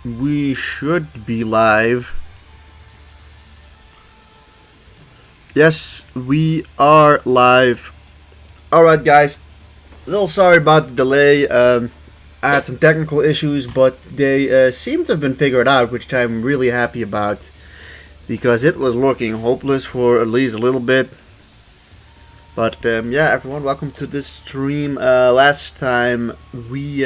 We should be live. Yes, we are live. Alright guys, a little sorry about the delay. I had some technical issues, but they seem to have been figured out, which I'm really happy about. Because it was looking hopeless for at least a little bit. But yeah, everyone, welcome to this stream. Last time we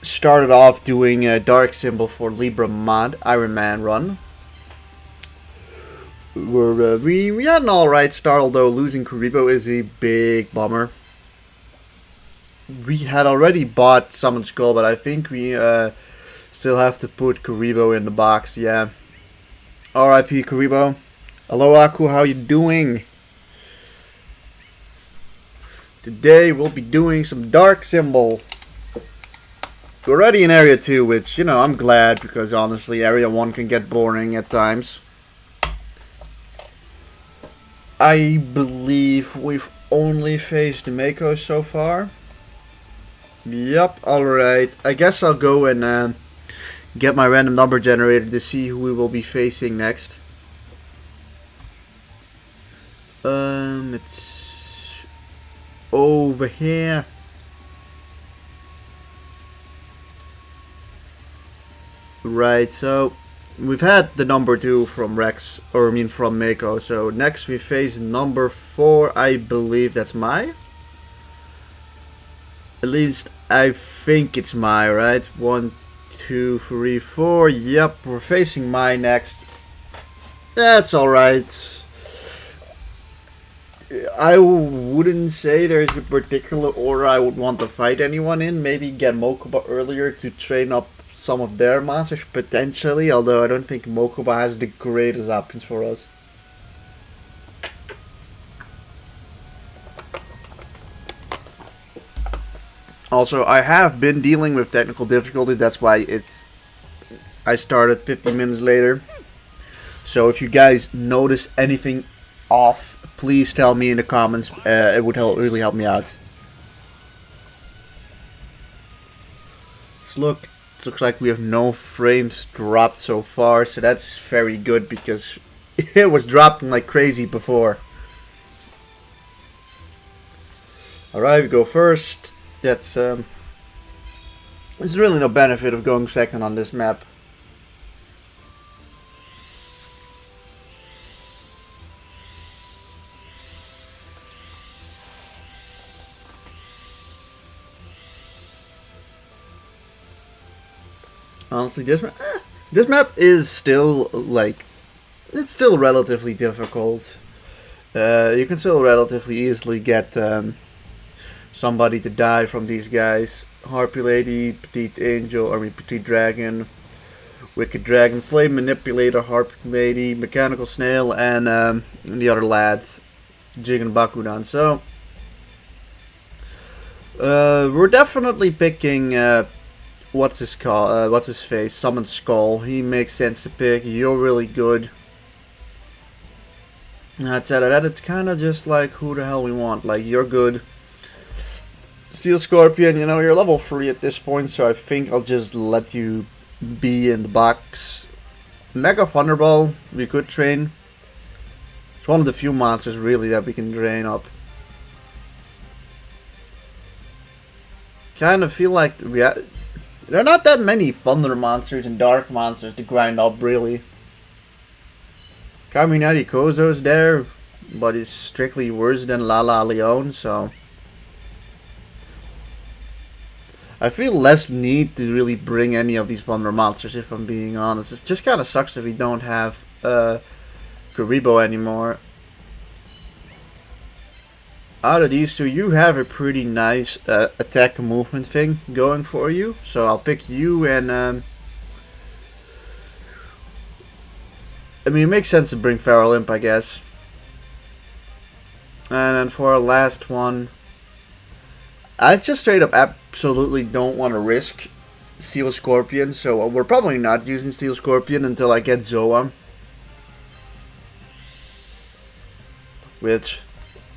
started off doing a dark symbol for Libra mod Ironman run. We had an alright start, although losing Kuriboh is a big bummer. We had already bought Summon Skull, but I think we still have to put Kuriboh in the box, yeah. R.I.P. Kuriboh. Hello Aku, how you doing? Today we'll be doing some dark symbol. We're already in Area 2, which, you know, I'm glad, because honestly, Area 1 can get boring at times. I believe we've only faced the Mako so far. Yep, alright. I guess I'll go and get my random number generator to see who we will be facing next. It's over here. Right, so we've had the number 2 from Rex, or I mean from Mako, so next we face number 4, I believe that's Mai. At least I think it's Mai, right? 1, 2, 3, 4, yep, we're facing Mai next. That's alright. I wouldn't say there's a particular order I would want to fight anyone in. Maybe get Mokuba earlier to train up some of their monsters potentially, although I don't think Mokuba has the greatest options for us. Also, I have been dealing with technical difficulty, that's why I started 50 minutes later. So if you guys notice anything off, please tell me in the comments. It would really help me out. Look. It looks like we have no frames dropped so far, so that's very good because it was dropping like crazy before. Alright, we go first. That's there's really no benefit of going second on this map. Honestly, this map is still, like, it's still relatively difficult. You can still relatively easily get somebody to die from these guys. Harpy Lady, Petite Angel, Petite Dragon, Wicked Dragon, Flame Manipulator, Harpy Lady, Mechanical Snail, and the other lad, Jigen Bakudan. So, we're definitely picking... what's his face? Summon Skull. He makes sense to pick. You're really good. Outside of that, it's kind of just like who the hell we want. Like, you're good. Steel Scorpion, you know, you're level 3 at this point, so I think I'll just let you be in the box. Mega Thunderball, we could train. It's one of the few monsters, really, that we can train up. Kind of feel like there are not that many Thunder monsters and Dark monsters to grind up, really. Kaminari Kozo's there, but he's strictly worse than Lala Leon, so... I feel less need to really bring any of these Thunder monsters, if I'm being honest. It just kind of sucks that we don't have Kuriboh anymore. Out of these two, you have a pretty nice attack and movement thing going for you. So I'll pick you and... I mean, it makes sense to bring Feral Imp, I guess. And then for our last one... I just straight up absolutely don't want to risk Steel Scorpion. So we're probably not using Steel Scorpion until I get Zoa. Which...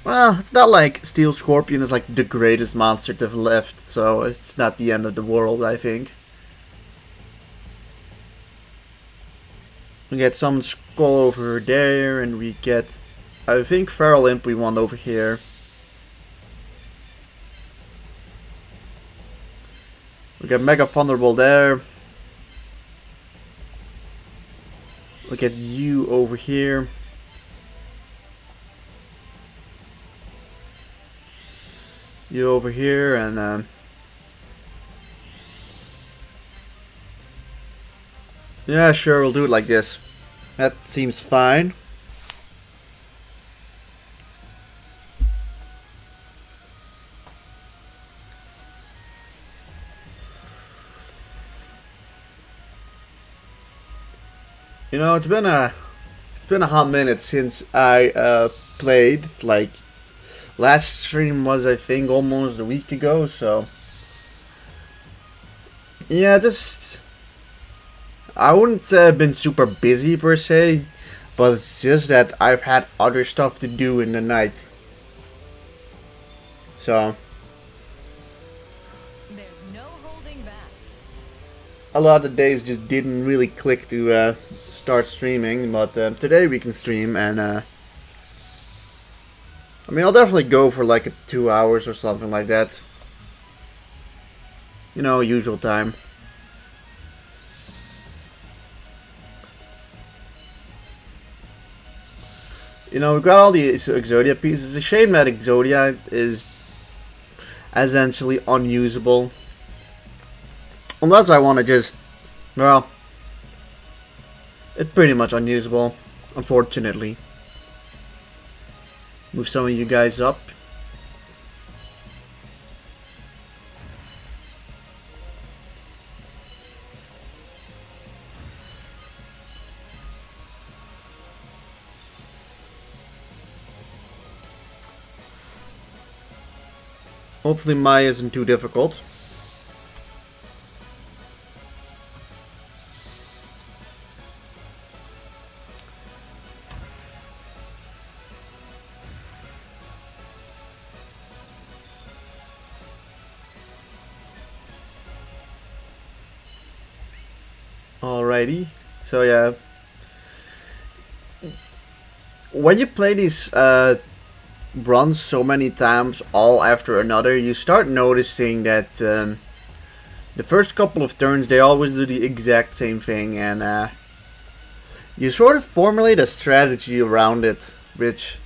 Well, it's not like Steel Scorpion is like the greatest monster to have left, so it's not the end of the world, I think. We get some skull over there, and we get, I think, Feral Imp we want over here. We get Mega Thunderbolt there. We get you over here. You over here, and yeah, sure, we'll do it like this. That seems fine. You know, it's been a hot minute since I played. Like, last stream was, I think, almost a week ago. So yeah, just I wouldn't say I've been super busy per se, but it's just that I've had other stuff to do in the night. So there's no holding back. A lot of days just didn't really click to start streaming, but today we can stream, and I mean, I'll definitely go for like 2 hours or something like that. You know, usual time. You know, we've got all the Exodia pieces. It's a shame that Exodia is essentially unusable. Unless I want to just, well, it's pretty much unusable, unfortunately. Move some of you guys up. Hopefully Maya isn't too difficult. Alrighty, so yeah, when you play these runs so many times all after another, you start noticing that the first couple of turns they always do the exact same thing, and you sort of formulate a strategy around it, which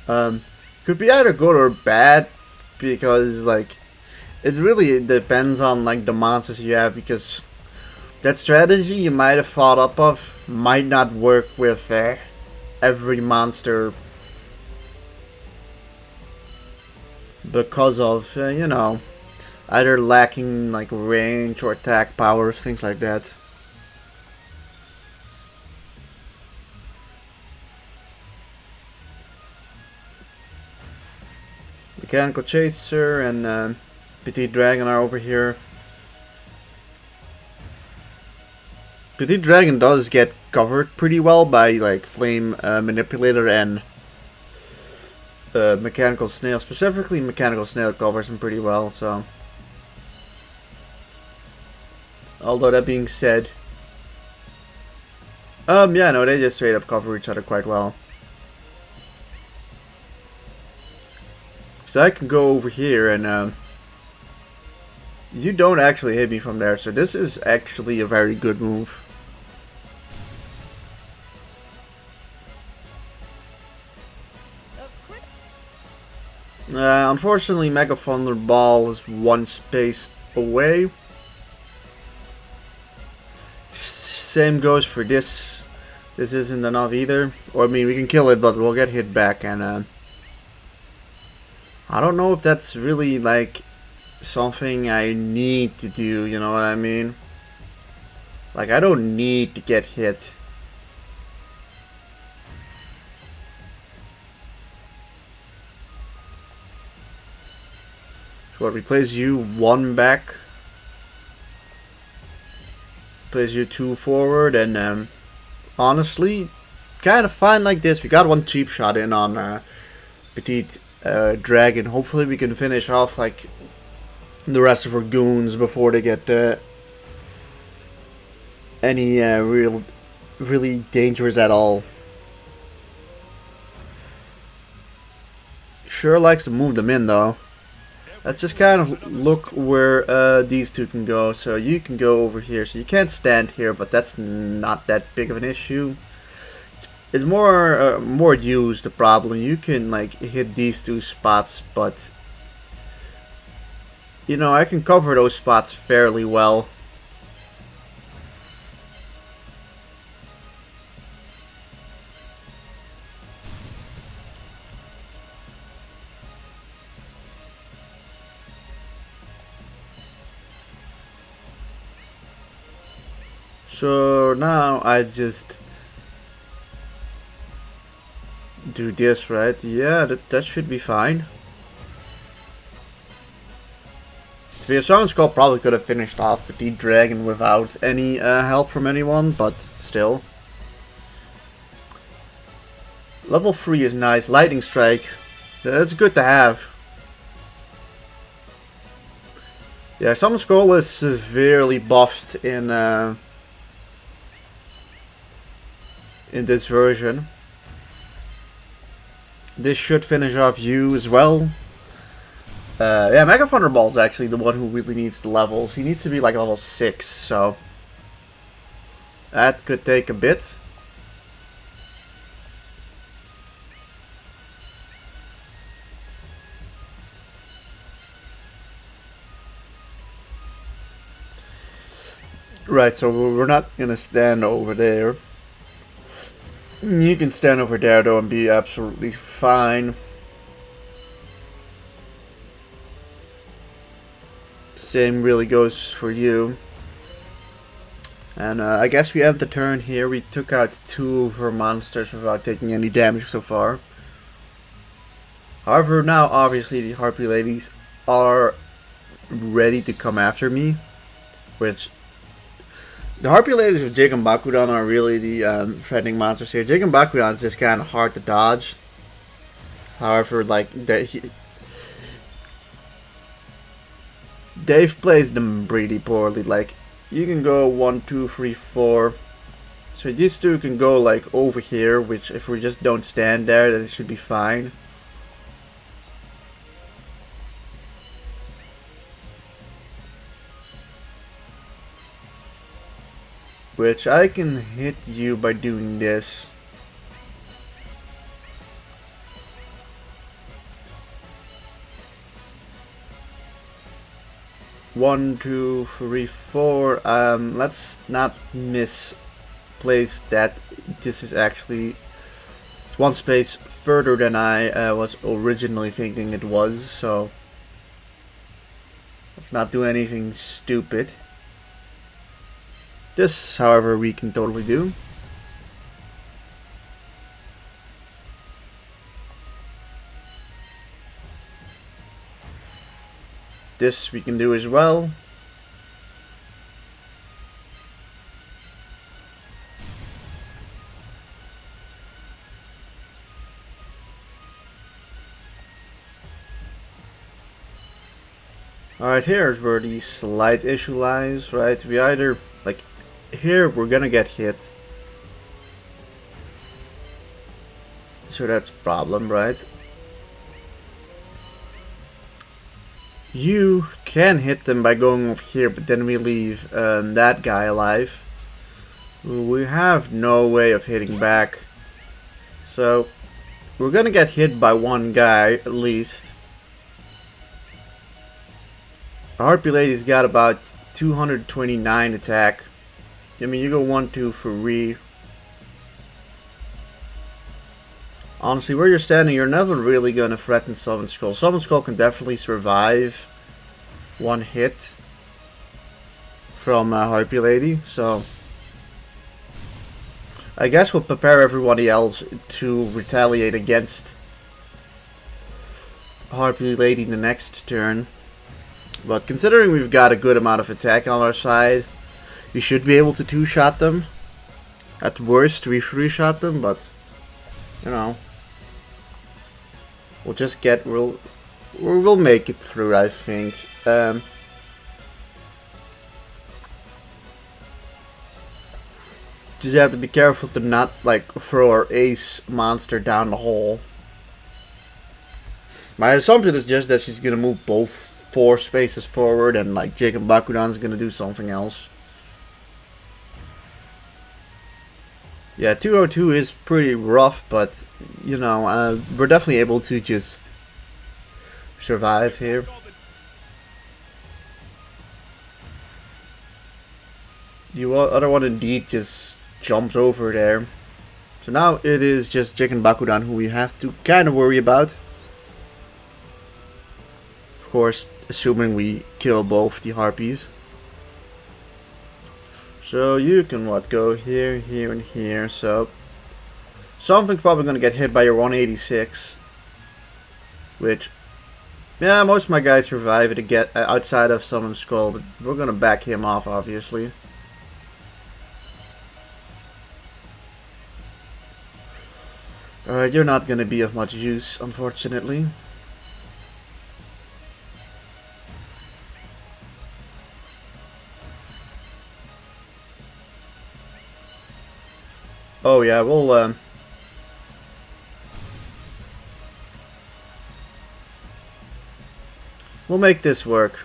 could be either good or bad, because like it really depends on like the monsters you have, because that strategy you might have thought up of might not work with every monster because of you know, either lacking like range or attack power, things like that. Mechanical Chaser and Petite Dragon are over here. Petite Dragon does get covered pretty well by like Flame Manipulator and Mechanical Snail. Specifically, Mechanical Snail covers him pretty well, so. Although that being said, yeah, no, they just straight up cover each other quite well. So I can go over here and you don't actually hit me from there, so this is actually a very good move. Unfortunately, Mega Thunderball is one space away. Same goes for this. This isn't enough either. Or, I mean, we can kill it, but we'll get hit back, and I don't know if that's really, like, something I need to do, you know what I mean? Like, I don't need to get hit. So what, we place you 1 back. Place you 2 forward, and honestly, kind of fine like this. We got one cheap shot in on Petite Dragon. Hopefully we can finish off like the rest of our goons before they get any really dangerous at all. Sure likes to move them in though. Let's just kind of look where these two can go. So you can go over here. So you can't stand here, but that's not that big of an issue. It's more use the problem. You can like hit these two spots, but you know I can cover those spots fairly well. So now I just do this, right? Yeah, that should be fine. To be a Song Skull probably could have finished off Petite Dragon without any help from anyone, but still. Level 3 is nice. Lightning Strike. That's good to have. Yeah, Summon Skull is severely buffed in this version. This should finish off you as well. Yeah, Mega Thunderball is actually the one who really needs the levels. He needs to be like level 6, so that could take a bit. Right, so we're not gonna stand over there. You can stand over there though and be absolutely fine. Same really goes for you. And I guess we end the turn here. We took out 2 of our monsters without taking any damage so far. However, now obviously the Harpy Ladies are ready to come after me. Which the Harpy Ladies with Jig and Bakudan are really the threatening monsters here. Jig and Bakudan is just kind of hard to dodge. However, like they've placed them pretty poorly. Like you can go 1, 2, 3, 4. So these two can go like over here, which if we just don't stand there, then it should be fine. Which I can hit you by doing this. One, 2, 3, 4. Let's not misplace that. This is actually 1 space further than I was originally thinking it was. So let's not do anything stupid. This, however, we can totally do. This we can do as well. Alright, here's where the slight issue lies, right? We either, like, here we're gonna get hit. So that's a problem, right? You can hit them by going over here, but then we leave that guy alive. We have no way of hitting back. So we're gonna get hit by 1 guy at least. Harpy Lady's got about 229 attack. I mean, you go 1, 2, 3. Honestly, where you're standing, you're never really gonna threaten Summon Skull. Summon Skull can definitely survive 1 hit from Harpy Lady, so I guess we'll prepare everybody else to retaliate against Harpy Lady the next turn. But considering we've got a good amount of attack on our side, we should be able to 2-shot them. At worst, we 3-shot them, but you know, we'll just get we'll make it through, I think. Just have to be careful to not like throw our ace monster down the hole. My assumption is just that she's gonna move both 4 spaces forward, and like Jake and Bakudan's gonna do something else. Yeah, 202 is pretty rough, but you know, we're definitely able to just survive here. The other one indeed just jumps over there. So now it is just Jake and Bakudan who we have to kind of worry about. Of course, assuming we kill both the harpies. So you can go here, here, and here. So something's probably gonna get hit by your 186, which, yeah, most of my guys survive it to get outside of someone's skull, but we're gonna back him off, obviously. Alright, you're not gonna be of much use, unfortunately. Oh yeah, we'll make this work.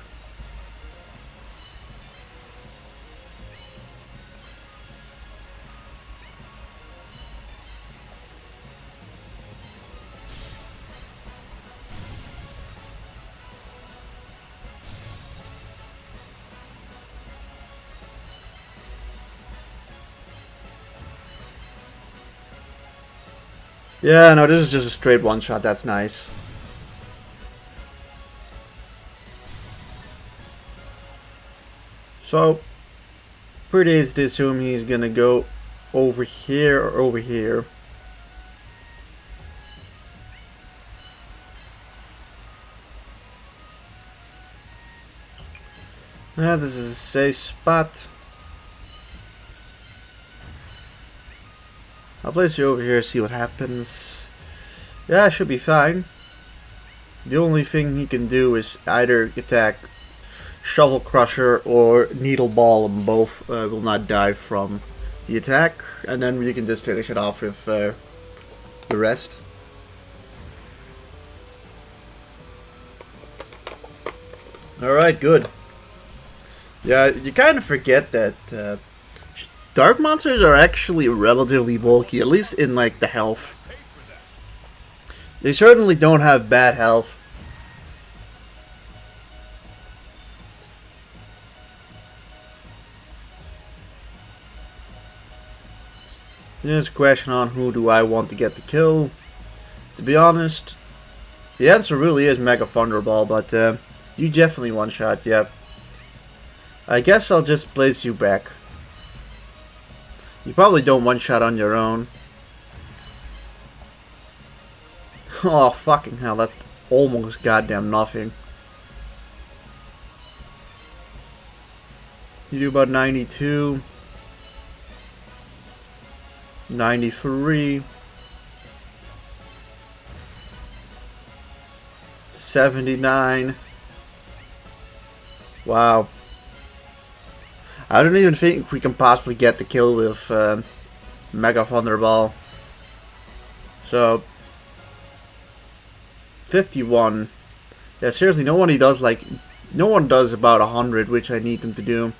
Yeah, no, this is just a straight one shot, that's nice. So, pretty easy to assume he's gonna go over here or over here. Yeah, this is a safe spot. I'll place you over here, see what happens. Yeah, it should be fine. The only thing he can do is either attack Shovel Crusher or Needle Ball, and both will not die from the attack. And then we can just finish it off with the rest. Alright, good. Yeah, you kind of forget that dark monsters are actually relatively bulky, at least in like the health. They certainly don't have bad health. There's a question on who do I want to get the kill. To be honest, the answer really is Mega Thunderball, but you definitely one shot, yep. I guess I'll just place you back. You probably don't one shot on your own. Oh fucking hell, that's almost goddamn nothing. You do about 92. 93. 79. Wow. I don't even think we can possibly get the kill with Mega Thunderball. So 51. Yeah, seriously, no one does about 100, which I need them to do.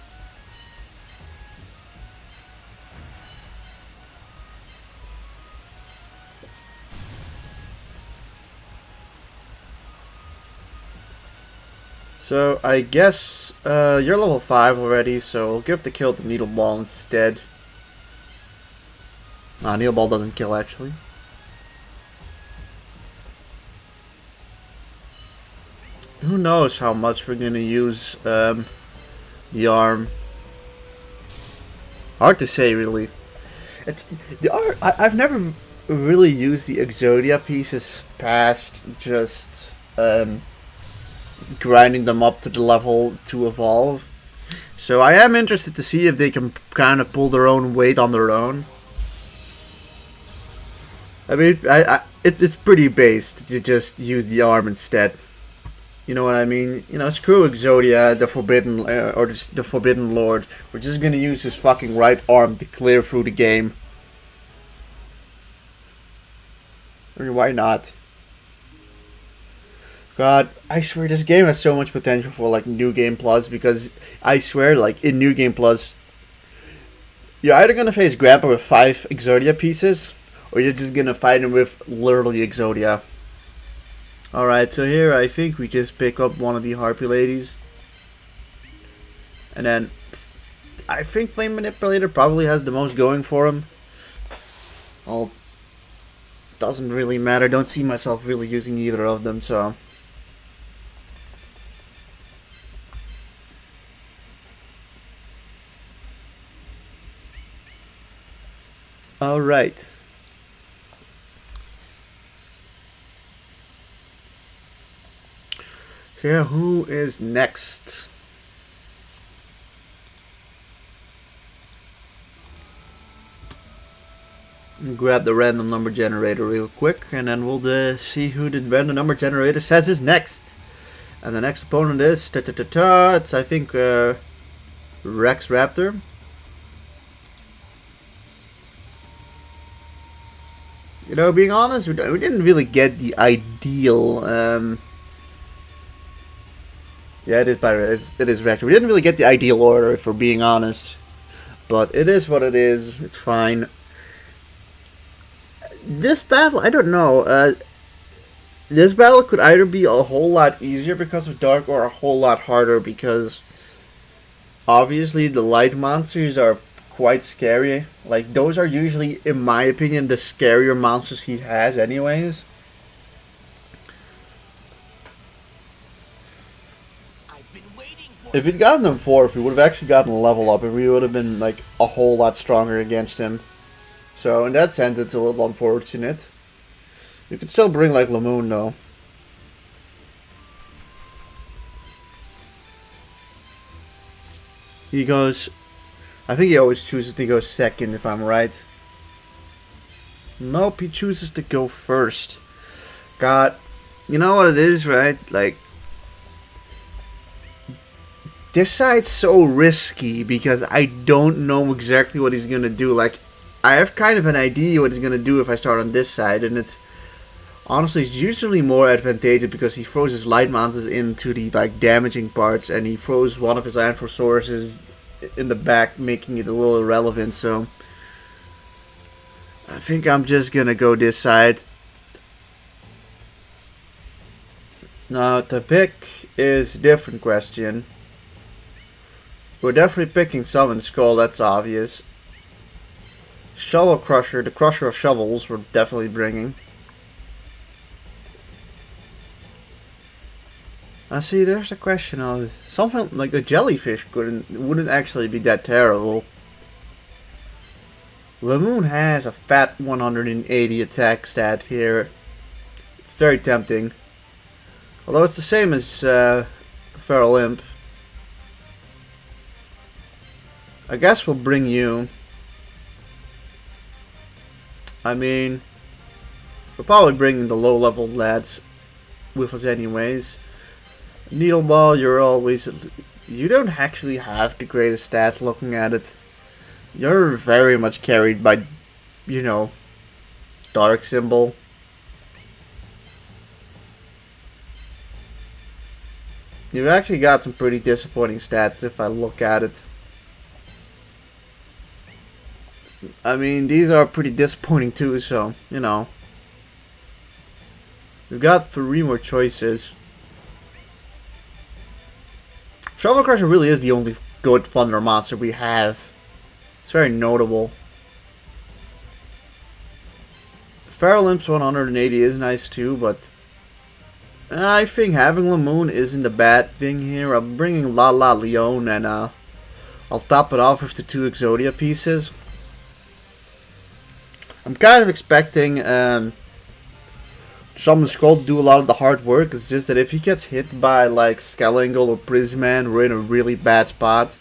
So I guess you're level 5 already, so we'll give the kill to Needle Ball instead. Nah, Needle Ball doesn't kill actually. Who knows how much we're gonna use the arm. Hard to say, really. I've never really used the Exodia pieces past just grinding them up to the level to evolve. So I am interested to see if they can kind of pull their own weight on their own. I mean, it's pretty based to just use the arm instead. You know what I mean? You know, screw Exodia, the Forbidden, or the Forbidden Lord. We're just gonna use his fucking right arm to clear through the game. I mean, why not? God, I swear this game has so much potential for like New Game Plus, because I swear, like in New Game Plus, you're either gonna face Grandpa with 5 Exodia pieces, or you're just gonna fight him with literally Exodia. Alright, so here I think we just pick up one of the Harpy ladies. And then I think Flame Manipulator probably has the most going for him. Well, doesn't really matter. Don't see myself really using either of them, so. Alright. So yeah, who is next? Grab the random number generator real quick, and then we'll see who the random number generator says is next. And the next opponent is it's I think Rex Raptor. You know, being honest, we didn't really get the ideal. Yeah, it is Pirate. It is Raptor. We didn't really get the ideal order, for being honest, but it is what it is. It's fine. This battle, I don't know. This battle could either be a whole lot easier because of Dark, or a whole lot harder because obviously the light monsters are quite scary. Like, those are usually, in my opinion, the scarier monsters he has anyways. If he'd gotten them 4th, we would have actually gotten a level up, and we would have been like a whole lot stronger against him. So in that sense, it's a little unfortunate. You could still bring like Lamoon though. He goes, I think he always chooses to go second, if I'm right. Nope, he chooses to go first. God, you know what it is, right? Like, this side's so risky because I don't know exactly what he's gonna do. Like, I have kind of an idea what he's gonna do if I start on this side, and it's honestly, it's usually more advantageous because he throws his light monsters into the like damaging parts, and he throws one of his Anthrosaurus in the back, making it a little irrelevant. So I think I'm just gonna go this side. Now the pick is a different question. We're definitely picking Summon Skull, that's obvious. Shovel Crusher, the Crusher of Shovels, we're definitely bringing. I see, there's a question of something like a jellyfish wouldn't actually be that terrible. Lamoon has a fat 180 attack stat here. It's very tempting. Although it's the same as Feral Imp. I guess we'll bring you. I mean, we're probably bringing the low level lads with us anyways. Needle Ball, you're always. You don't actually have the greatest stats looking at it. You're very much carried by, you know, Dark Symbol. You've actually got some pretty disappointing stats if I look at it. I mean, these are pretty disappointing too, so, you know. We've got 3 more choices. Shovel Crusher really is the only good Thunder monster we have. It's very notable. Feral Imp's 180 is nice too, but I think having Lamoon isn't a bad thing here. I'm bringing La La Leon, and I'll top it off with the 2 Exodia pieces. I'm kind of expecting Summon Skull to do a lot of the hard work. It's just that if he gets hit by like Skelangle or Prisman, we're in a really bad spot.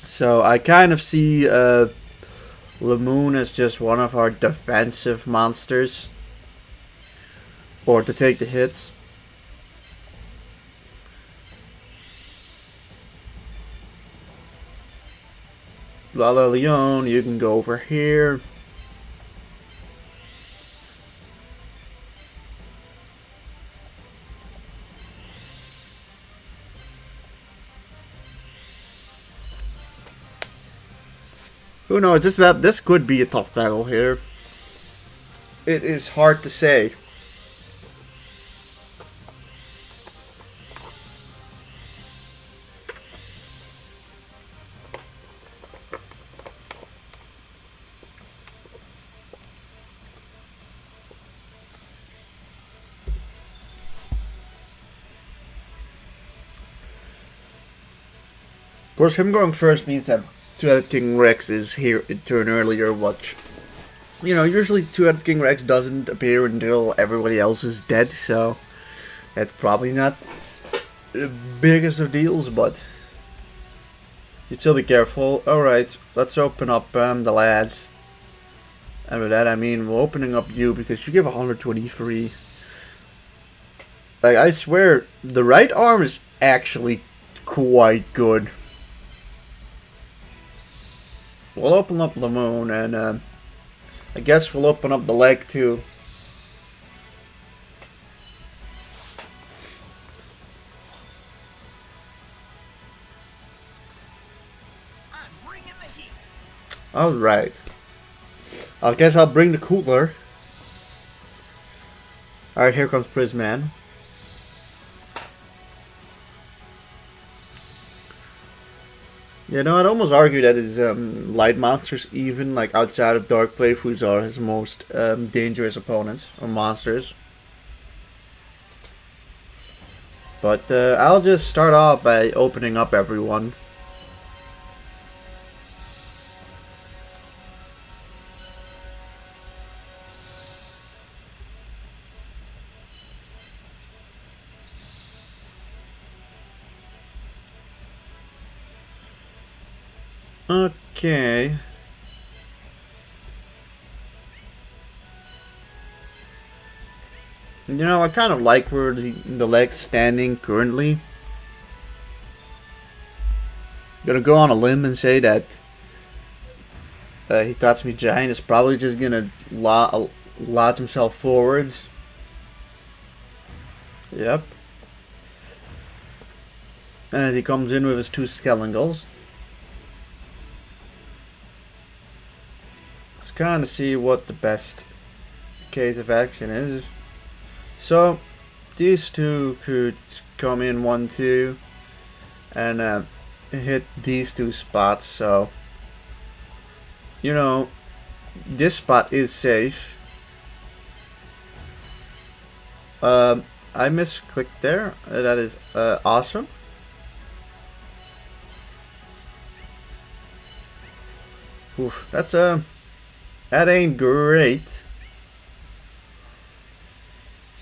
So I kind of see Lamoon as just one of our defensive monsters. Or to take the hits. Lala Leon, you can go over here. Who knows? This could be a tough battle here. It is hard to say. Of course, him going first means that Two-Headed King Rex is here a turn earlier, which, you know, usually Two-Headed King Rex doesn't appear until everybody else is dead, so it's probably not the biggest of deals, but you'd still be careful. Alright, let's open up the lads. And with that I mean we're opening up you because you give 123. Like, I swear, the right arm is actually quite good. We'll open up the moon, and I guess we'll open up the leg too. Alright. I guess I'll bring the cooler. Alright, here comes Prisman. You know, I'd almost argue that his light monsters, even like outside of Dark playthroughs, are his most dangerous opponents or monsters. But I'll just start off by opening up everyone. Okay. You know, I kind of like where the leg's standing currently. Gonna go on a limb and say that Hitatsumi Giant is probably just gonna lodge himself forwards. Yep. And he comes in with his two Skelengals. Let's kind of see what the best case of action is. So, these two could come in 1-2 and hit these two spots. So, you know, this spot is safe. I misclicked there. That is awesome. Oof, that ain't great.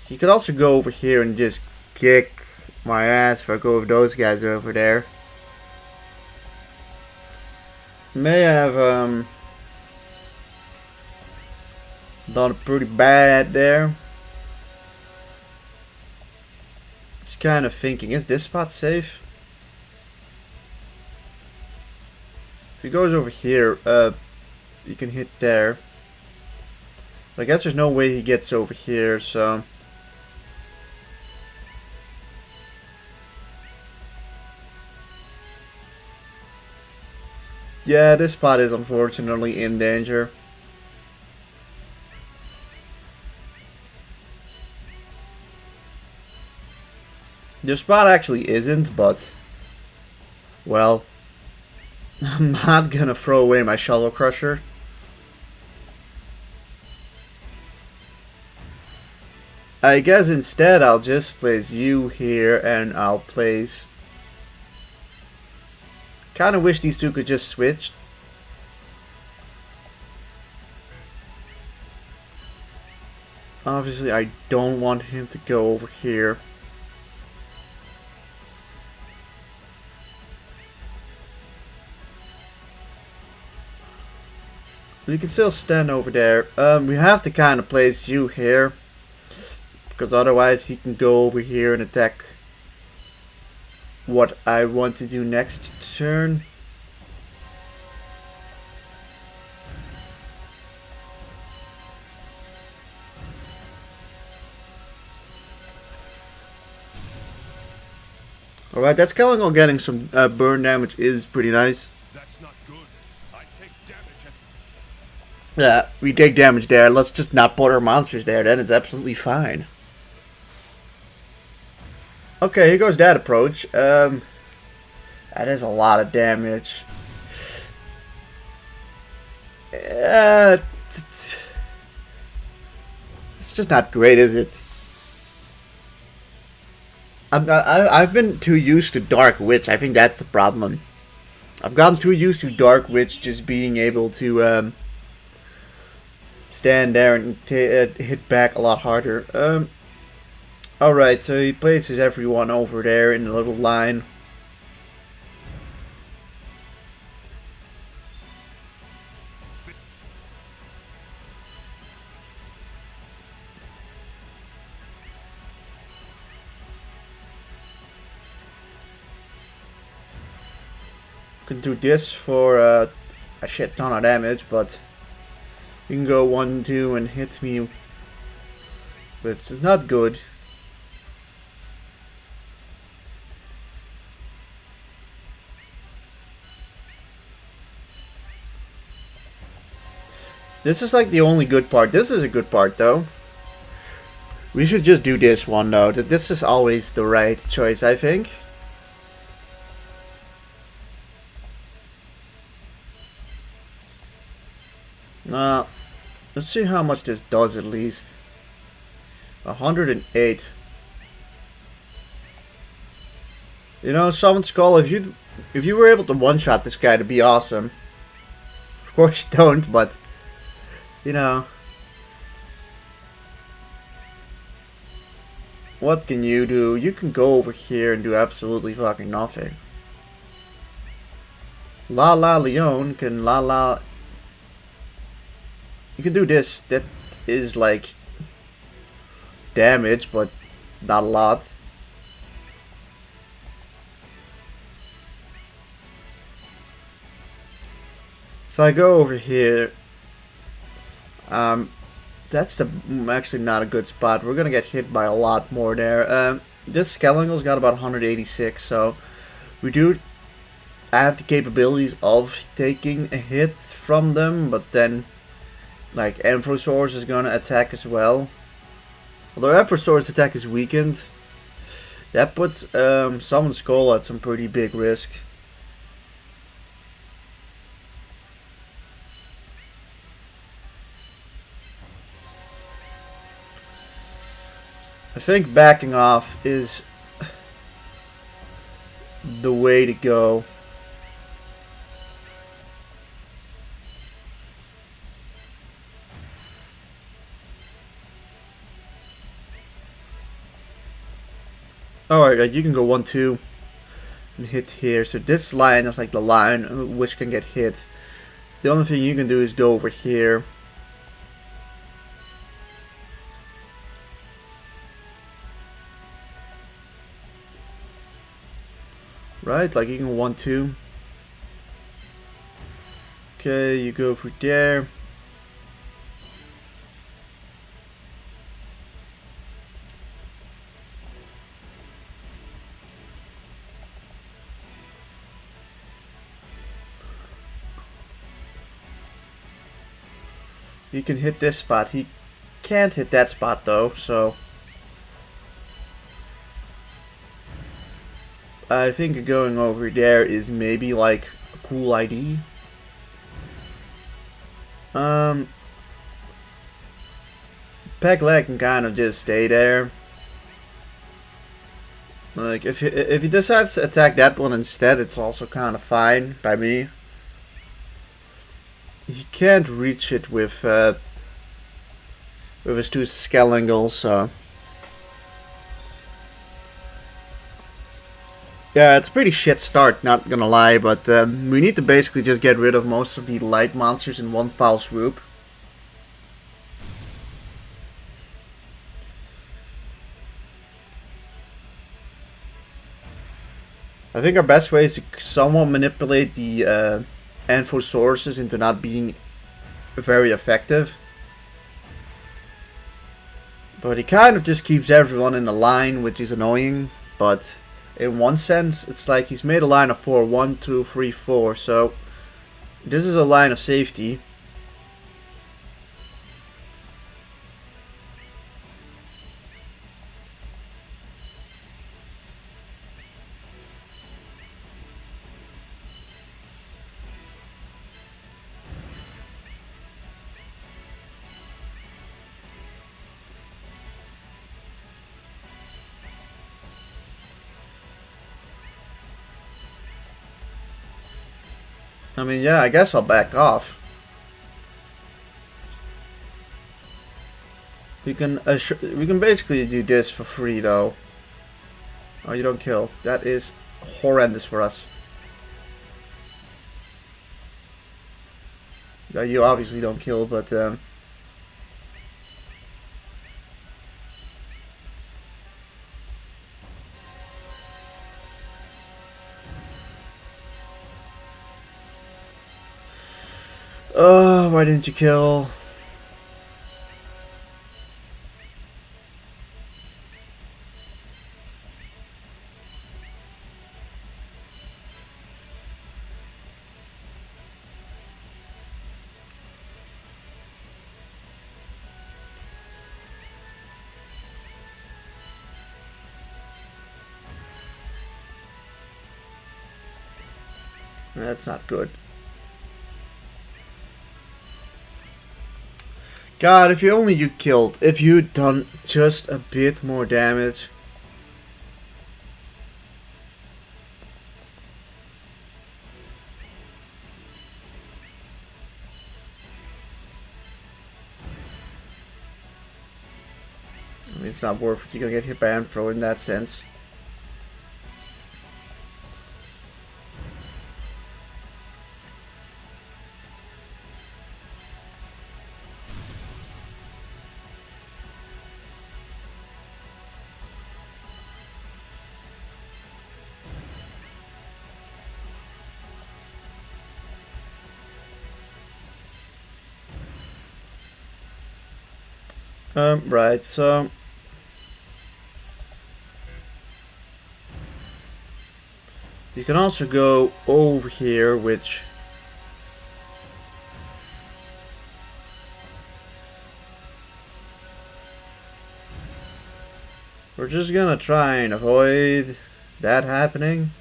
You could also go over here and just kick my ass if I go with those guys over there. May have done pretty bad there. Just kind of thinking, is this spot safe? If he goes over here, you can hit there. But I guess there's no way he gets over here, so. Yeah, this spot is unfortunately in danger. This spot actually isn't, but, well, I'm not gonna throw away my Shovel Crusher. I guess instead I'll just place you here and I'll place... Kinda wish these two could just switch. Obviously I don't want him to go over here. We can still stand over there. We have to kind of place you here, because otherwise he can go over here and attack what I want to do next turn. Alright, that's Kellingle getting some burn damage is pretty nice. That's not good. I take damage and Yeah, we take damage there. Let's just not put our monsters there, then it's absolutely fine. Okay, here goes that approach. That is a lot of damage. It's just not great, is it? I've been too used to Dark Witch. I think that's the problem. I've gotten too used to Dark Witch just being able to stand there and hit back a lot harder. Alright, so he places everyone over there in a little line. Can do this for a shit ton of damage, but you can go 1-2 and hit me, which is not good. This is like the only good part. This is a good part though. We should just do this one though. This is always the right choice, I think. Let's see how much this does at least. 108. You know, Summon Skull, if you were able to one-shot this guy, to be awesome. Of course you don't, but you know. What can you do? You can go over here and do absolutely fucking nothing. La La Leon can La La. You can do this. That is like damage, but not a lot. If I go over here, that's actually not a good spot. We're gonna get hit by a lot more there. This Skellingle's got about 186, so we do have the capabilities of taking a hit from them, but then like Amphosaurus is gonna attack as well. Although Amphosaurus attack is weakened, that puts Summon Skull at some pretty big risk. I think backing off is the way to go. Alright, you can go 1-2 and hit here. So this line is like the line which can get hit. The only thing you can do is go over here. Right, like you can 1-2. Okay, you go for there. You can hit this spot. He can't hit that spot though, so I think going over there is maybe like a cool idea. Pegleg can kind of just stay there. Like if he decides to attack that one instead, it's also kind of fine by me. He can't reach it with his two Skellingles, so Yeah, it's a pretty shit start, not gonna lie, but we need to basically just get rid of most of the light monsters in one foul swoop. I think our best way is to somewhat manipulate the Anfosaurus into not being very effective. But he kind of just keeps everyone in a line, which is annoying, but in one sense, it's like he's made a line of 4, 1, 2, 3, 4, so this is a line of safety. I mean, yeah, I guess I'll back off. We can basically do this for free, though. Oh, you don't kill. That is horrendous for us. You obviously don't kill, but oh, why didn't you kill? That's not good. God, if you killed, if you'd done just a bit more damage. I mean, it's not worth it. You're gonna get hit by Ampro in that sense. Right, so you can also go over here, which we're just gonna try and avoid that happening.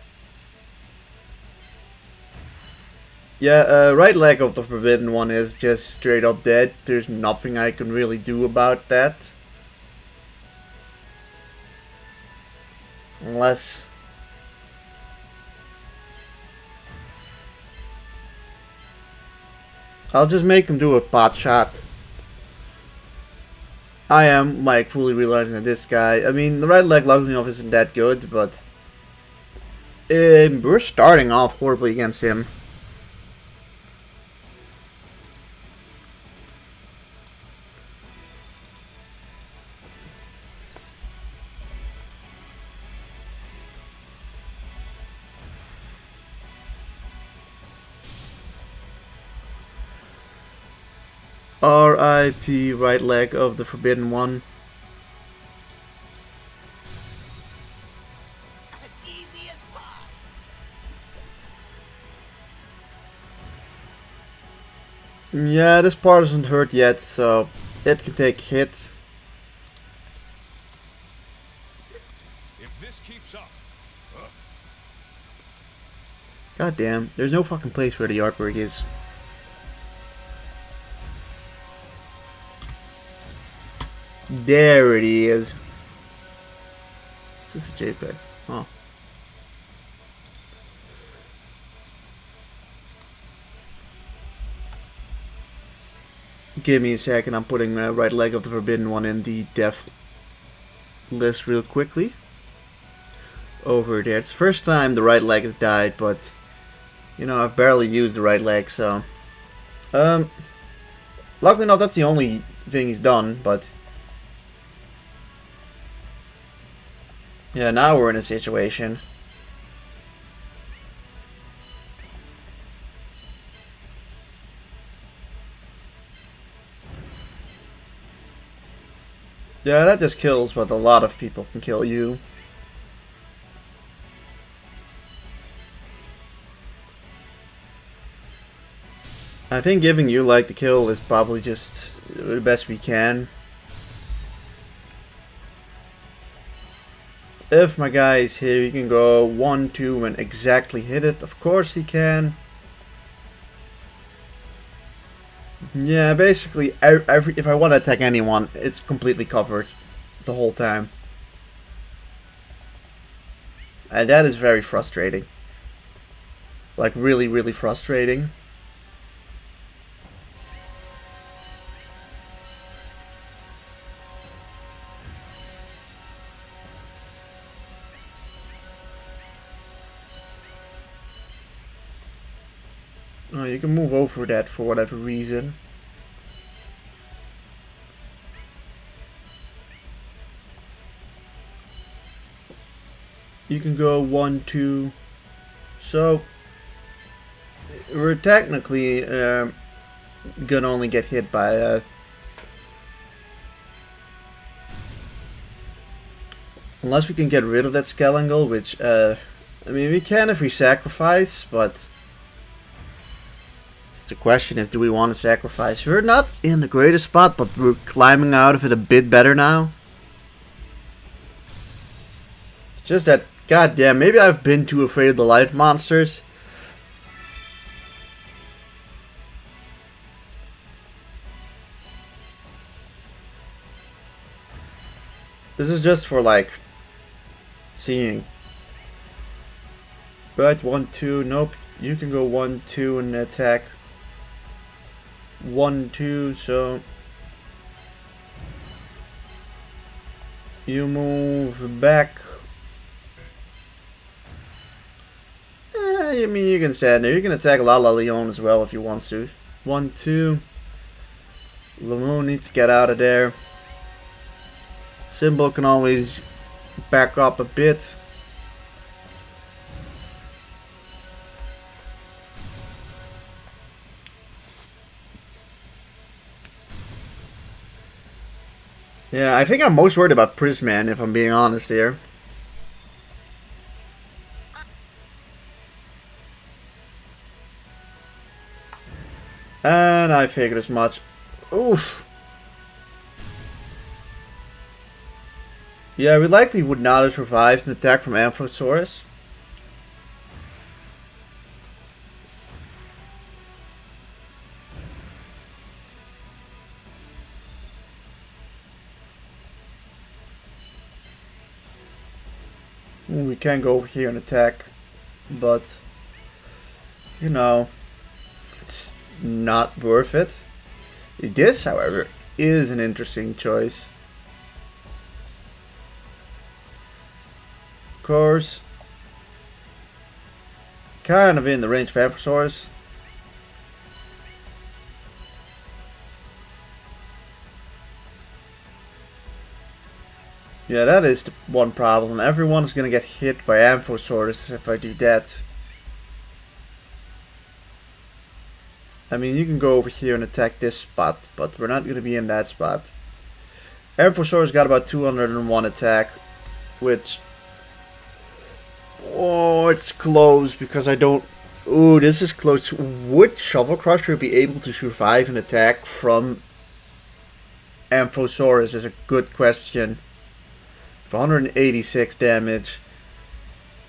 Yeah, right leg of the Forbidden One is just straight up dead. There's nothing I can really do about that. Unless... I'll just make him do a pot shot. I am, like, fully realizing that this guy... I mean, the right leg logging off isn't that good, but... we're starting off horribly against him. R.I.P. right leg of the Forbidden One. As easy as pie. Yeah, this part isn't hurt yet, so it can take a hit. If this keeps up, God damn, there's no fucking place where the artwork is. There it is. Is this a JPEG? Oh. Give me a second, I'm putting my right leg of the Forbidden One in the death list real quickly. over there. It's the first time the right leg has died, but you know, I've barely used the right leg, so luckily enough that's the only thing he's done, but yeah, now we're in a situation. Yeah, that just kills, but a lot of people can kill you. I think giving you like the kill is probably just the best we can. If my guy is here, he can go 1-2 and exactly hit it. Of course he can. Yeah, basically, if I want to attack anyone, it's completely covered the whole time. And that is very frustrating. Like, really, really frustrating. Oh, you can move over that for whatever reason. You can go 1-2. So we're technically gonna only get hit by unless we can get rid of that skull angle, which I mean we can if we sacrifice, but the question is, do we want to sacrifice? We're not in the greatest spot, but we're climbing out of it a bit better now. It's just that, goddamn, maybe I've been too afraid of the light monsters. This is just for, like, seeing. Right, 1-2, nope. You can go 1-2 and attack. 1-2, so you move back. I mean, you can stand there. You can attack La Leon as well if you want to. 1-2. Lemon needs to get out of there. Symbol can always back up a bit. Yeah, I think I'm most worried about Prisman, if I'm being honest here. And I figured as much. Oof. Yeah, we likely would not have survived an attack from Amphosaurus. We can go over here and attack, but you know, it's not worth it. This, however, is an interesting choice. Of course, kind of in the range of Amphosaurus. Yeah, that is the one problem. Everyone's gonna get hit by Amphosaurus if I do that. I mean, you can go over here and attack this spot, but we're not gonna be in that spot. Amphosaurus got about 201 attack, which... oh, it's close because I don't... ooh, this is close. Would Shovel Crusher be able to survive an attack from Amphosaurus is a good question. For 186 damage,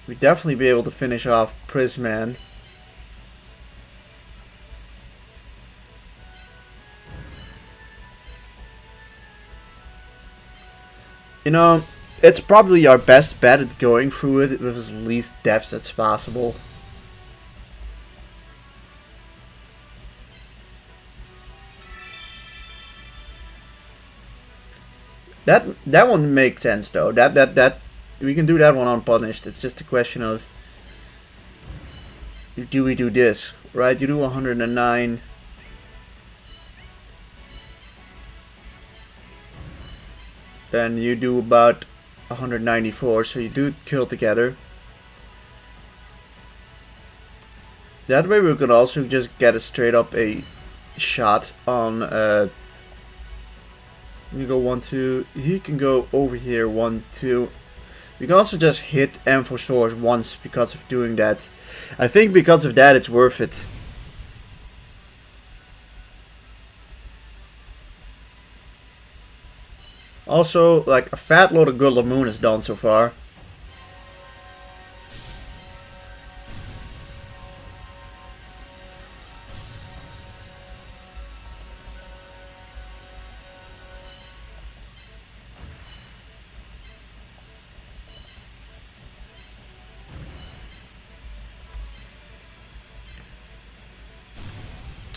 we'd definitely be able to finish off Prisman. You know, it's probably our best bet at going through it with as least deaths as possible. That one makes sense though. That we can do that one unpunished. It's just a question of, do we do this? Right, you do 109. Then you do about 194, so you do kill together. That way we could also just get a straight up a shot on you go 1, 2, he can go over here 1, 2. We can also just hit Amphosaurus once because of doing that. I think because of that it's worth it. Also, like, a fat load of good Lamoon is done so far.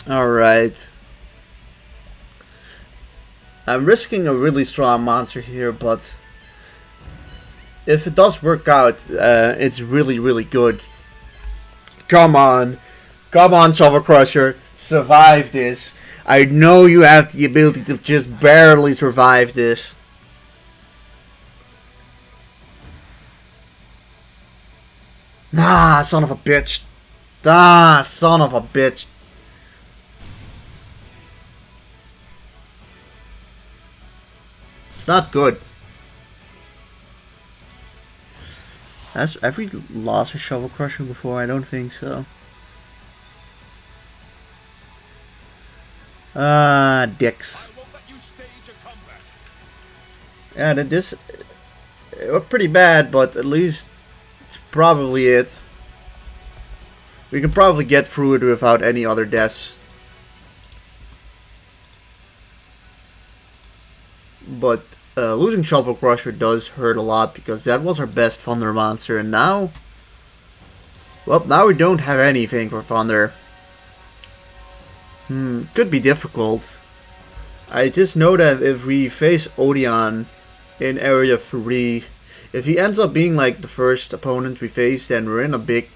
Alright. I'm risking a really strong monster here, but if it does work out, it's really, really good. Come on. Come on, Shovel Crusher. Survive this. I know you have the ability to just barely survive this. Ah, son of a bitch. Ah, son of a bitch. It's not good. Have we lost a Shovel Crusher before? I don't think so. Ah, dicks. I won't let you stage a comeback. Yeah, this it was pretty bad, but at least it's probably it. We can probably get through it without any other deaths. But losing Shovel Crusher does hurt a lot because that was our best Thunder monster, and now, well, now we don't have anything for Thunder. Could be difficult. I just know that if we face Odeon in Area 3, if he ends up being like the first opponent we face, then we're in a big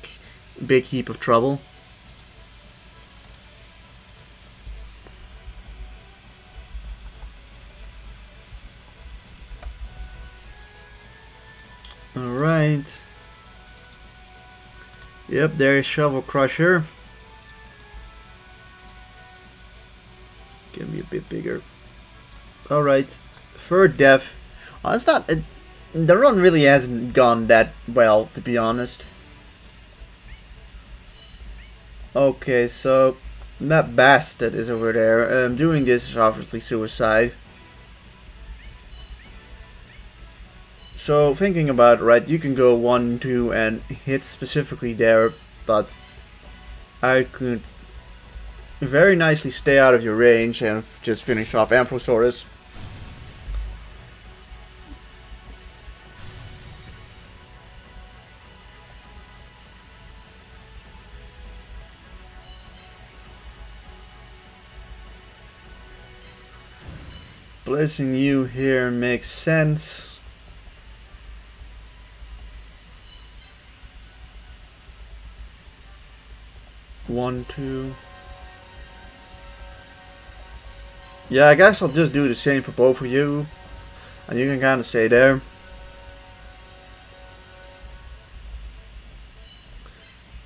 heap of trouble. Alright. Yep, there's Shovel Crusher. Can be a bit bigger. Alright. Third death. Oh, it's not. The run really hasn't gone that well, to be honest. Okay, so that bastard is over there. Doing this is obviously suicide. So thinking about it, right, you can go 1, 2 and hit specifically there, but I could very nicely stay out of your range and just finish off Amphosaurus. Placing you here makes sense. One, two. Yeah, I guess I'll just do the same for both of you. And you can kind of stay there.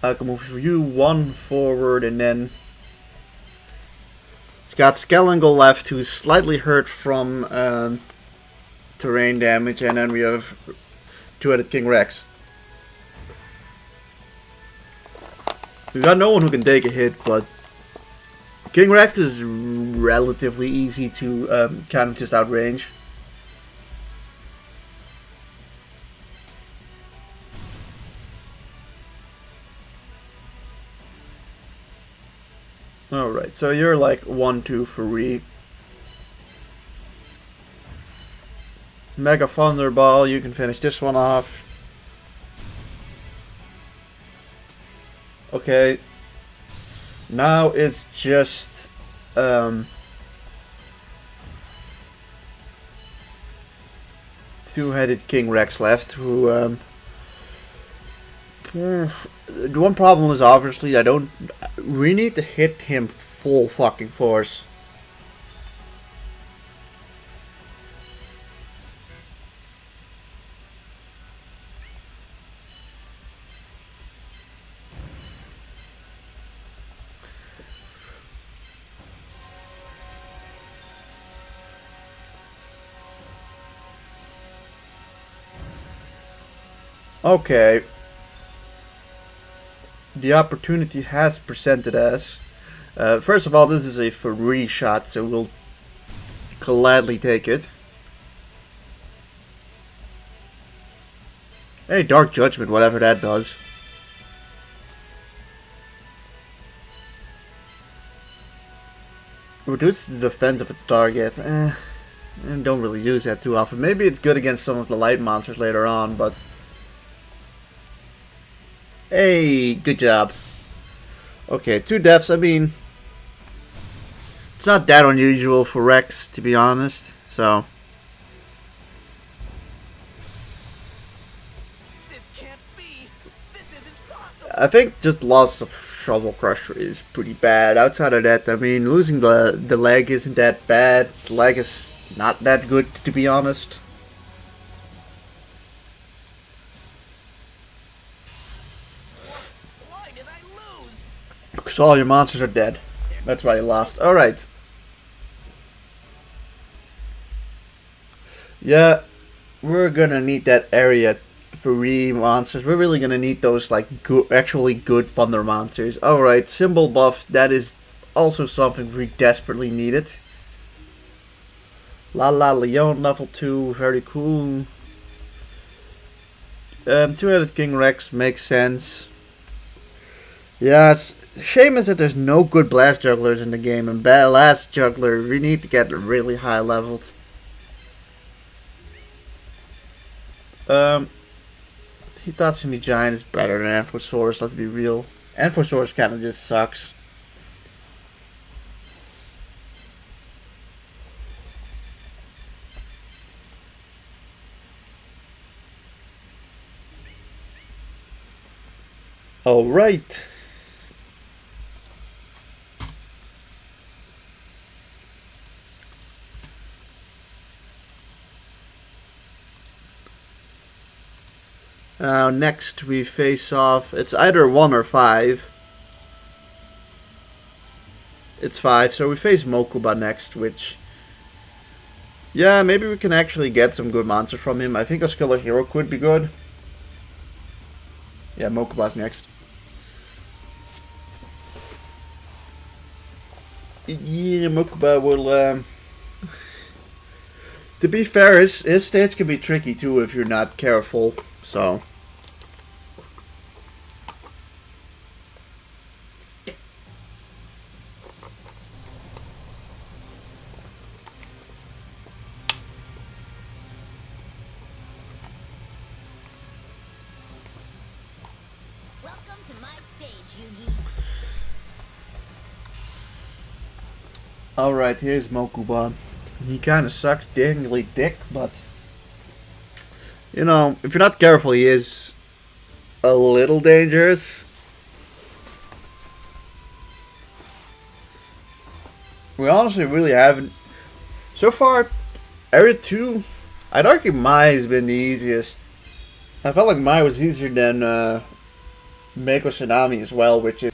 I can move you 1 forward and then... It's got Skellingle left who's slightly hurt from terrain damage. And then we have two-headed King Rex. We got no one who can take a hit, but King Rex is relatively easy to kind of just outrange. Alright, so you're like 1, 2, 3. Mega Thunderball, you can finish this one off. Okay, now it's just two-headed King Rex left, who the one problem is obviously we need to hit him full fucking force. Okay. The opportunity has presented us. First of all, this is a free shot, so we'll gladly take it. Hey, Dark Judgment, whatever that does. Reduce the defense of its target. And don't really use that too often. Maybe it's good against some of the light monsters later on, but... Hey, good job. Okay, 2 deaths, I mean... It's not that unusual for Rex, to be honest, so... This can't be. This isn't possible. I think just loss of Shovel Crusher is pretty bad. Outside of that, I mean, losing the leg isn't that bad. The leg is not that good, to be honest. Why did I lose? Because all your monsters are dead. That's why you lost. Alright. Yeah, we're gonna need that area free monsters. We're really gonna need those, like, actually good thunder monsters. Alright, symbol buff. That is also something we desperately needed. La La Leon level 2. Very cool. Two-headed King Rex makes sense. Yeah, it's shame is that there's no good blast jugglers in the game, and blast juggler we need to get really high leveled. Hitatsumi Giant is better than Amphosaurus, let's be real. Amphosaurus kinda just sucks. Alright. Now next we face off, it's either 1 or 5. It's 5, so we face Mokuba next, which... Yeah, maybe we can actually get some good monsters from him. I think a Skiller Hero could be good. Yeah, Mokuba's next. Yeah, Mokuba will... To be fair, his stage can be tricky too if you're not careful, so... Welcome to my stage, Yugi. Alright, here's Mokuba. He kinda sucks dangly dick, but... You know, if you're not careful, he is a little dangerous. We honestly really haven't... So far, Area 2, I'd argue Mai has been the easiest. I felt like Mai was easier than Mako Tsunami as well, which is